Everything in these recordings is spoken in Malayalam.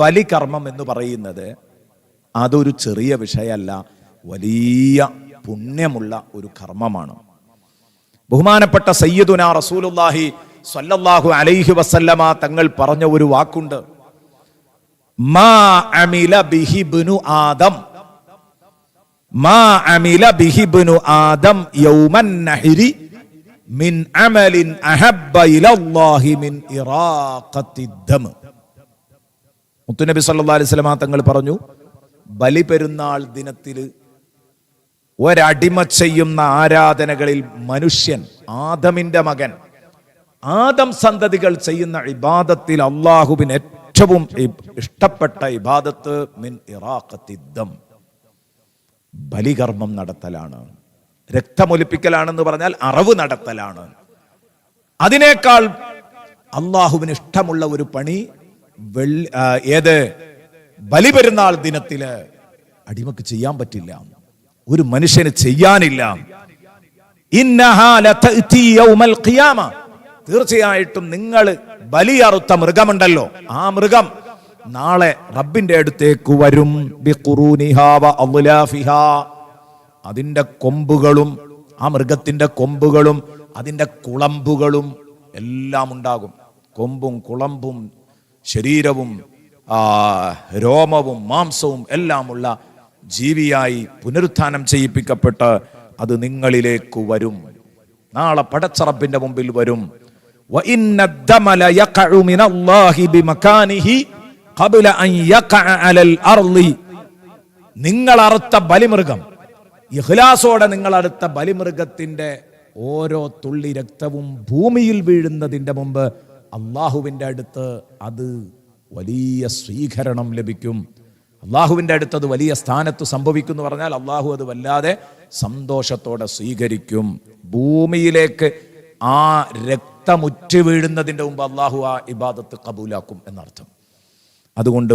ബലികർമ്മം എന്ന് പറയുന്നത് അതൊരു ചെറിയ വിഷയമല്ല, വലിയ പുണ്യമുള്ള ഒരു കർമ്മമാണ്. ബഹുമാനപ്പെട്ട സയ്യിദുനാ റസൂലുള്ളാഹി സ്വല്ലല്ലാഹു അലൈഹി വസല്ലമ തങ്ങൾ പറഞ്ഞ ഒരു വാക്കുണ്ട്, മാ അമില ബിഹി ഇബ്നു ആദം, മാ അമില ബിഹി ഇബ്നു ആദം യൗമൻ നഹരി മിൻ അമലിൻ അഹബ്ബ ഇലല്ലാഹി മിൻ ഇറാഖത്തി ദം. മുത്തുനബി സല്ലല്ലാഹു അലൈഹി വസല്ലമ തങ്ങൾ പറഞ്ഞു, ബലിപെരുന്നാൾ ദിനത്തിൽ ഒരടിമ ചെയ്യുന്ന ആരാധനകളിൽ മനുഷ്യൻ, ആദമിന്റെ മകൻ, ആദം സന്തതികൾ ചെയ്യുന്ന ഇബാദത്തിൽ അള്ളാഹുവിന് ഏറ്റവും ഇഷ്ടപ്പെട്ട ഇബാദത്ത് മിൻ ഇറാഖത്തി ദം, ബലികർമ്മം നടത്തലാണ്. രക്തമൊലിപ്പിക്കലാണെന്ന് പറഞ്ഞാൽ അറവ് നടത്തലാണ്. അതിനേക്കാൾ അള്ളാഹുവിന് ഇഷ്ടമുള്ള ഒരു പണി ഏത് ബലിപെരുന്നാൾ ദിനത്തില് അടിമക്ക് ചെയ്യാൻ പറ്റില്ല, ഒരു മനുഷ്യന് ചെയ്യാനില്ല. തീർച്ചയായിട്ടും നിങ്ങൾ ബലിയറുത്ത മൃഗമുണ്ടല്ലോ, ആ മൃഗം നാളെ റബ്ബിന്റെ അടുത്തേക്ക് വരും. അതിന്റെ കൊമ്പുകളും, ആ മൃഗത്തിന്റെ കൊമ്പുകളും അതിന്റെ കുളമ്പുകളും എല്ലാം ഉണ്ടാകും. കൊമ്പും കുളമ്പും ശരീരവും രോമവും മാംസവും എല്ലാമുള്ള ജീവിയായി പുനരുത്ഥാനം ചെയ്യിപ്പിക്കപ്പെട്ട് അത് നിങ്ങളിലേക്ക് വരും. നാളെ പടച്ച റബ്ബിന്റെ മുമ്പിൽ വരും. നിങ്ങൾ അറുത്ത ബലിമൃഗം, ഇഖ്ലാസോടെ നിങ്ങൾ അടുത്ത ബലിമൃഗത്തിന്റെ ഓരോ തുള്ളി രക്തവും ഭൂമിയിൽ വീഴുന്നതിന്റെ മുമ്പ് അള്ളാഹുവിന്റെ അടുത്ത് അത് വലിയ സ്വീകരണം ലഭിക്കും. അള്ളാഹുവിന്റെ അടുത്ത് അത് വലിയ സ്ഥാനത്ത് സംഭവിക്കും എന്ന് പറഞ്ഞാൽ അള്ളാഹു അത് വല്ലാതെ സന്തോഷത്തോടെ സ്വീകരിക്കും. ഭൂമിയിലേക്ക് ആ രക്തമുറ്റ് വീഴുന്നതിന്റെ മുമ്പ് അള്ളാഹു ആ ഇബാദത്ത് കബൂലാക്കും എന്നർത്ഥം. അതുകൊണ്ട്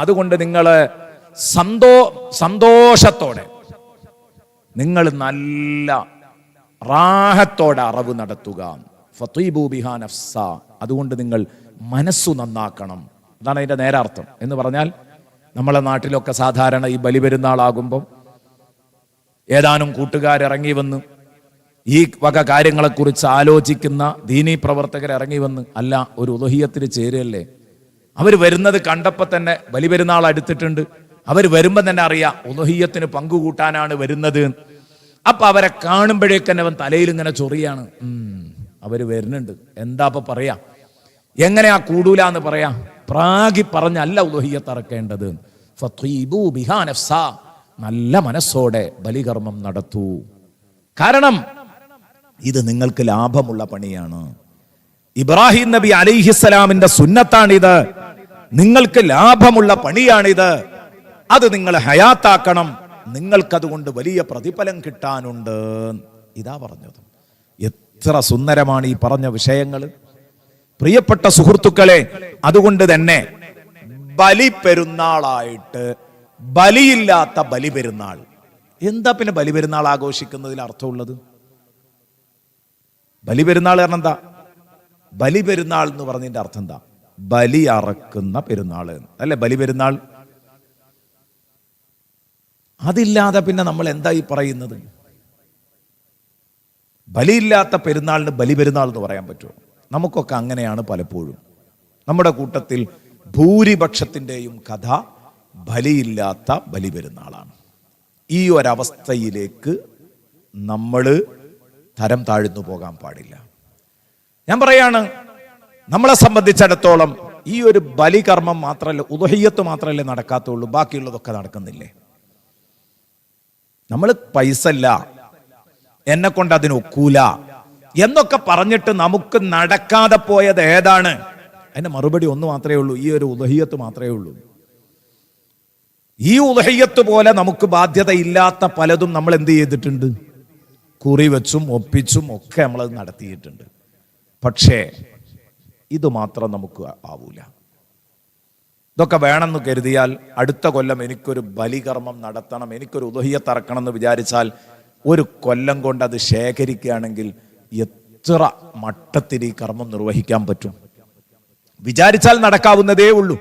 അതുകൊണ്ട് നിങ്ങൾ സന്തോഷത്തോടെ, നിങ്ങൾ നല്ല റാഹത്തോടെ അറവ് നടത്തുക. ഫത്വീബു ബിഹാ നഫ്സ, അതുകൊണ്ട് നിങ്ങൾ മനസ്സു നന്നാക്കണം. അതാണ് അതിന്റെ നേരാർത്ഥം. എന്ന് പറഞ്ഞാൽ നമ്മളെ നാട്ടിലൊക്കെ സാധാരണ ഈ ബലിപെരുന്നാളാകുമ്പം ഏതാനും കൂട്ടുകാരിറങ്ങി വന്ന് ഈ വക കാര്യങ്ങളെക്കുറിച്ച് ആലോചിക്കുന്ന ദീനീ പ്രവർത്തകർ ഇറങ്ങി വന്ന്, അല്ല ഒരു ഉദഹിയത്തിന് ചേരുകയല്ലേ, അവർ വരുന്നത് കണ്ടപ്പോൾ തന്നെ ബലിപെരുന്നാൾ അടുത്തിട്ടുണ്ട്, അവർ വരുമ്പോൾ തന്നെ അറിയാം ഉദഹിയത്തിന് പങ്കുകൂട്ടാനാണ് വരുന്നത്. അപ്പൊ അവരെ കാണുമ്പോഴേക്കന്നെ അവൻ തലയിൽ ഇങ്ങനെ ചൊറിയാണ്, അവര് വരുന്നുണ്ട്, എന്താ അപ്പൊ പറയാ, എങ്ങനെയാ കൂടൂല എന്ന് പറയാ, പ്രാഗി പറഞ്ഞല്ല ഉദഹിയത്ത് ഇറക്കേണ്ടത്. നല്ല മനസ്സോടെ ബലികർമ്മം നടത്തൂ. കാരണം ഇത് നിങ്ങൾക്ക് ലാഭമുള്ള പണിയാണ്. ഇബ്രാഹിം നബി അലൈഹിസ്സലാമിന്റെ സുന്നത്താണിത്, നിങ്ങൾക്ക് ലാഭമുള്ള പണിയാണിത്. അത് നിങ്ങൾ ഹയാത്താക്കണം, നിങ്ങൾക്കതുകൊണ്ട് വലിയ പ്രതിഫലം കിട്ടാനുണ്ട്. ഇതാ പറഞ്ഞത്. എത്ര സുന്ദരമാണ് ഈ പറഞ്ഞ വിഷയങ്ങൾ. പ്രിയപ്പെട്ട സുഹൃത്തുക്കളെ, അതുകൊണ്ട് തന്നെ ബലിപെരുന്നാളായിട്ട് ബലിയില്ലാത്ത ബലിപെരുന്നാൾ, എന്താ പിന്നെ ബലിപെരുന്നാൾ ആഘോഷിക്കുന്നതിൽ അർത്ഥമുള്ളത്? ബലിപെരുന്നാൾ കാരണം എന്താ? ബലിപെരുന്നാൾ എന്ന് പറഞ്ഞതിന്റെ അർത്ഥം എന്താ? ബലി അറക്കുന്ന പെരുന്നാൾ അല്ലെ ബലിപെരുന്നാൾ. അതില്ലാതെ പിന്നെ നമ്മൾ എന്താ ഈ പറയുന്നത്? ബലിയില്ലാത്ത പെരുന്നാളിന് ബലിപെരുന്നാൾ എന്ന് പറയാൻ പറ്റുമോ? നമുക്കൊക്കെ അങ്ങനെയാണ് പലപ്പോഴും. നമ്മുടെ കൂട്ടത്തിൽ ഭൂരിപക്ഷത്തിൻ്റെയും കഥ ബലിയില്ലാത്ത ബലിപെരുന്നാളാണ്. ഈ ഒരവസ്ഥയിലേക്ക് നമ്മൾ തരം താഴ്ന്നു പോകാൻ പാടില്ല. ഞാൻ പറയാണ്, നമ്മളെ സംബന്ധിച്ചിടത്തോളം ഈ ഒരു ബലികർമ്മം മാത്രമല്ല, ഉദഹിയത്ത് മാത്രമല്ലേ നടക്കാത്തുള്ളൂ, ബാക്കിയുള്ളതൊക്കെ നടക്കുന്നില്ലേ? നമ്മൾ പൈസ ഇല്ല, എന്നെ കൊണ്ട് അതിനൊക്കൂല എന്നൊക്കെ പറഞ്ഞിട്ട് നമുക്ക് നടക്കാതെ പോയത് ഏതാണ്? അതിന്റെ മറുപടി ഒന്ന് മാത്രമേ ഉള്ളൂ, ഈ ഒരു ഉദഹിയത്ത് മാത്രമേ ഉള്ളൂ. ഈ ഉദഹിയത്ത് പോലെ നമുക്ക് ബാധ്യതയില്ലാത്ത പലതും നമ്മൾ എന്ത് ചെയ്തിട്ടുണ്ട്? കുറിവെച്ചും ഒപ്പിച്ചും ഒക്കെ നമ്മളത് നടത്തിയിട്ടുണ്ട്. പക്ഷേ ഇത് മാത്രം നമുക്ക് ആവൂല. ഇതൊക്കെ വേണമെന്ന് കരുതിയാൽ അടുത്ത കൊല്ലം എനിക്കൊരു ബലികർമ്മം നടത്തണം, എനിക്കൊരു ഉദഹിയത്ത് ഇറക്കണം എന്ന് വിചാരിച്ചാൽ ഒരു കൊല്ലം കൊണ്ട് അത് ശേഖരിക്കുകയാണെങ്കിൽ എത്ര മട്ടത്തിൽ ഈ കർമ്മം നിർവഹിക്കാൻ പറ്റും? വിചാരിച്ചാൽ നടക്കാവുന്നതേ ഉള്ളൂ.